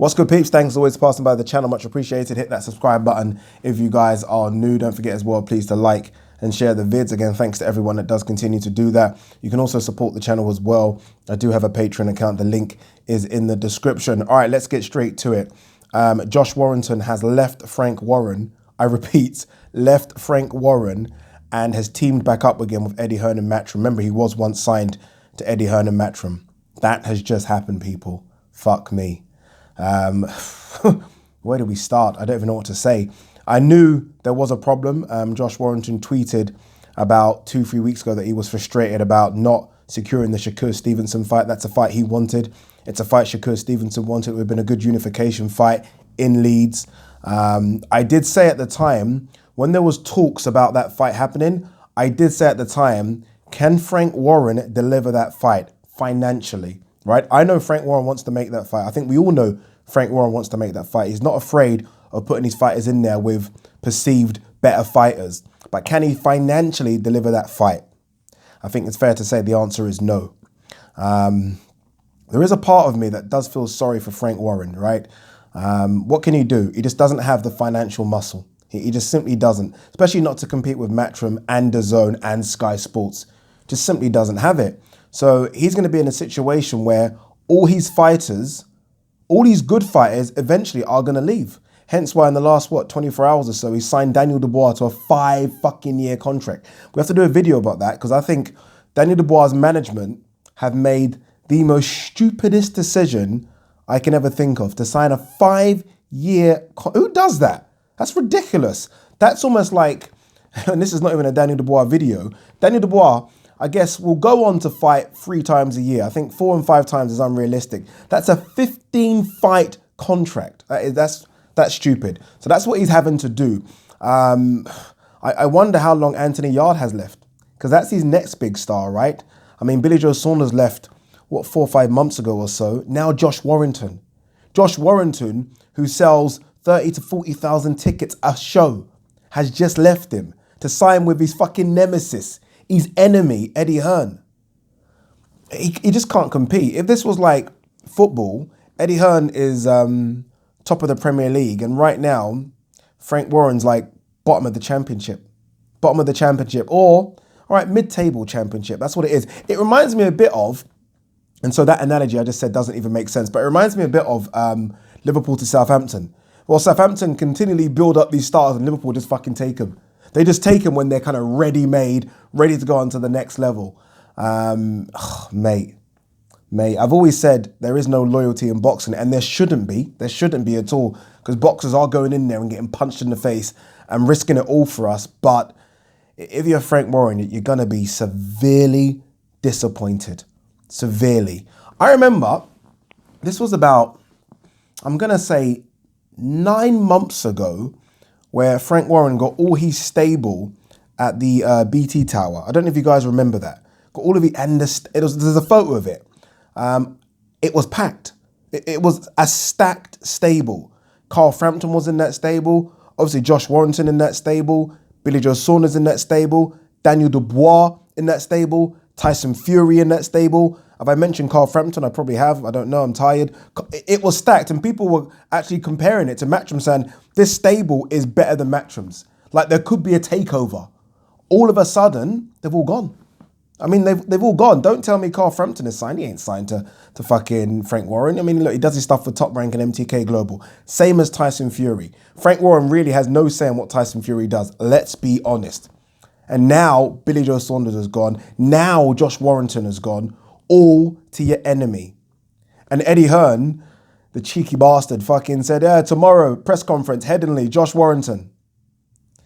What's good, peeps? Thanks as always for passing by the channel. Much appreciated. Hit that subscribe button if you guys are new. Don't forget as well, please, to like and share the vids. Again, thanks to everyone that does continue to do that. You can also support the channel as well. I do have a Patreon account. The link is in the description. All right, let's get straight to it. Josh Warrington has left Frank Warren. I repeat, left Frank Warren and has teamed back up again with Eddie Hearn and Matchroom. Remember, he was once signed to Eddie Hearn and Matchroom. That has just happened, people. Fuck me. Where do we start? I don't even know what to say. I knew there was a problem. Josh Warrington tweeted about 2-3 weeks ago that he was frustrated about not securing the Shakur Stevenson fight. That's a fight he wanted. It's a fight Shakur Stevenson wanted. It would have been a good unification fight in Leeds. I did say at the time, when there was talks about that fight happening, I did say at the time, can Frank Warren deliver that fight financially? Right? I know Frank Warren wants to make that fight. I think we all know Frank Warren wants to make that fight. He's not afraid of putting his fighters in there with perceived better fighters. But can he financially deliver that fight? I think it's fair to say the answer is no. There is a part of me that does feel sorry for Frank Warren, right? What can he do? He just doesn't have the financial muscle. He just simply doesn't, especially not to compete with Matchroom and DAZN and Sky Sports. Just simply doesn't have it. So he's going to be in a situation where all his fighters, all these good fighters eventually are going to leave. Hence why in the last, 24 hours or so, he signed Daniel Dubois to a 5-fucking-year contract. We have to do a video about that because I think Daniel Dubois' management have made the most stupidest decision I can ever think of, to sign a 5-year Who does that? That's ridiculous. That's almost like, and this is not even a Daniel Dubois video, Daniel Dubois, I guess, will go on to fight 3 times a year. I think 4 and 5 times is unrealistic. That's a 15-fight contract. That's stupid. So that's what he's having to do. I wonder how long Anthony Yarde has left, because that's his next big star, right? I mean, Billy Joe Saunders left, 4 or 5 months ago or so. Now Josh Warrington. Josh Warrington, who sells 30 to 40,000 tickets a show, has just left him to sign with his fucking nemesis, his enemy, Eddie Hearn. He just can't compete. If this was like football, Eddie Hearn is top of the Premier League, and right now, Frank Warren's like bottom of the championship. Bottom of the championship, or, all right, mid-table championship. That's what it is. It reminds me a bit of, and so that analogy I just said doesn't even make sense, but it reminds me a bit of Liverpool to Southampton. Well, Southampton continually build up these stars and Liverpool just fucking take them. They just take them when they're kind of ready-made, ready to go on to the next level. Mate, I've always said there is no loyalty in boxing, and there shouldn't be. There shouldn't be at all, because boxers are going in there and getting punched in the face and risking it all for us. But if you're Frank Warren, you're going to be severely disappointed. Severely. I remember this was about, I'm going to say 9 months ago, where Frank Warren got all his stable at the BT Tower. I don't know if you guys remember that. Got all of it, and there's a photo of it. It was packed. It was a stacked stable. Carl Frampton was in that stable. Obviously, Josh Warrington in that stable. Billy Joe Saunders in that stable. Daniel Dubois in that stable. Tyson Fury in that stable. Have I mentioned Carl Frampton? I probably have. I don't know. I'm tired. It was stacked, and people were actually comparing it to Matchroom, saying this stable is better than Matchroom's. Like, there could be a takeover. All of a sudden, they've all gone. I mean, they've all gone. Don't tell me Carl Frampton is signed. He ain't signed to fucking Frank Warren. I mean, look, he does his stuff for Top Rank and MTK Global. Same as Tyson Fury. Frank Warren really has no say in what Tyson Fury does. Let's be honest. And now Billy Joe Saunders has gone. Now Josh Warrington has gone. All to your enemy. And Eddie Hearn, the cheeky bastard, fucking said, tomorrow, press conference, Headingley, Josh Warrington.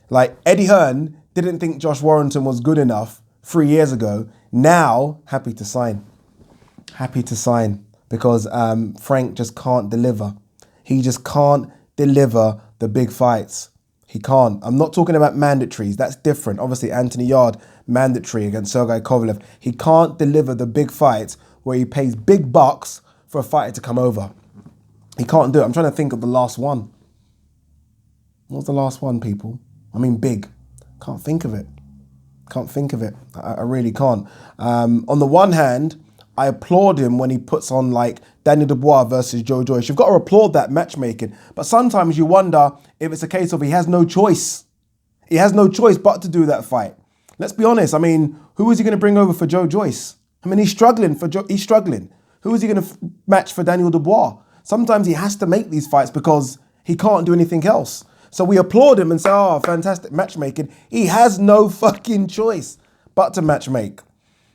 Like, Eddie Hearn didn't think Josh Warrington was good enough 3 years ago. Now, happy to sign. Happy to sign. Because Frank just can't deliver. He just can't deliver the big fights. He can't. I'm not talking about mandatories. That's different. Obviously, Anthony Yarde, mandatory against Sergey Kovalev. He can't deliver the big fights where he pays big bucks for a fighter to come over. He can't do it. I'm trying to think of the last one. What was the last one, people? I mean, big. Can't think of it. Can't think of it. I really can't. On the one hand, I applaud him when he puts on like Daniel Dubois versus Joe Joyce. You've got to applaud that matchmaking. But sometimes you wonder if it's a case of he has no choice. He has no choice but to do that fight. Let's be honest. I mean, who is he going to bring over for Joe Joyce? I mean, he's struggling. He's struggling. Who is he going to match for Daniel Dubois? Sometimes he has to make these fights because he can't do anything else. So we applaud him and say, oh, fantastic matchmaking. He has no fucking choice but to matchmake.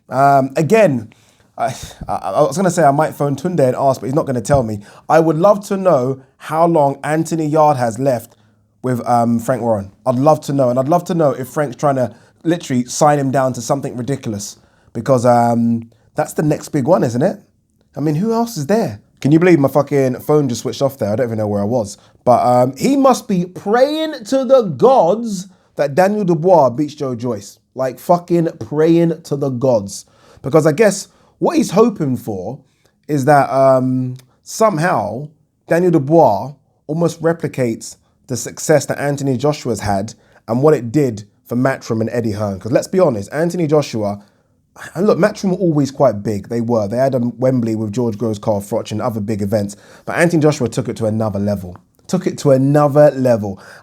Again, I was going to say I might phone Tunde and ask, but he's not going to tell me. I would love to know how long Anthony Yarde has left with Frank Warren. I'd love to know. And I'd love to know if Frank's trying to literally sign him down to something ridiculous. Because that's the next big one, isn't it? I mean, who else is there? Can you believe my fucking phone just switched off there? I don't even know where I was. But he must be praying to the gods that Daniel Dubois beats Joe Joyce. Like fucking praying to the gods. Because I guess what he's hoping for is that somehow Daniel Dubois almost replicates the success that Anthony Joshua's had and what it did for Matchroom and Eddie Hearn. Because let's be honest, Anthony Joshua, and look, Matchroom were always quite big. They were. They had Wembley with George Groves, Carl Froch and other big events. But Anthony Joshua took it to another level.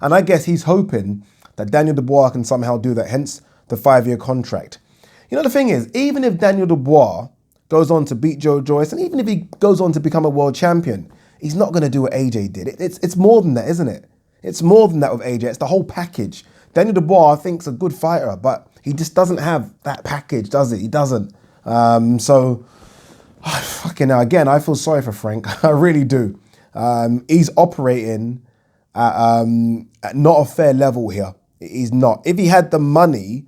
And I guess he's hoping that Daniel Dubois can somehow do that, hence the 5-year contract. You know, the thing is, even if Daniel Dubois goes on to beat Joe Joyce, and even if he goes on to become a world champion, he's not going to do what AJ did. It's more than that, isn't it? It's more than that with AJ. It's the whole package. Daniel Dubois, I think, is a good fighter, but he just doesn't have that package, does he? He doesn't. Fucking hell, again, I feel sorry for Frank. I really do. He's operating at not a fair level here. He's not. If he had the money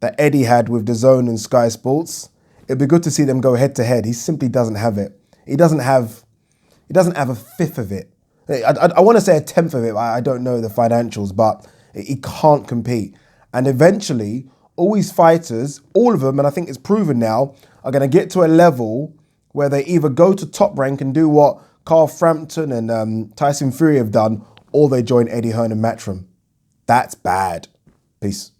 that Eddie had with DAZN and Sky Sports, it'd be good to see them go head to head. He simply doesn't have it. He doesn't have a fifth of it. I want to say a tenth of it. I don't know the financials, but he can't compete. And eventually, all these fighters, all of them, and I think it's proven now, are going to get to a level where they either go to top rank and do what Carl Frampton and Tyson Fury have done, or they join Eddie Hearn and Matchroom. That's bad. Peace.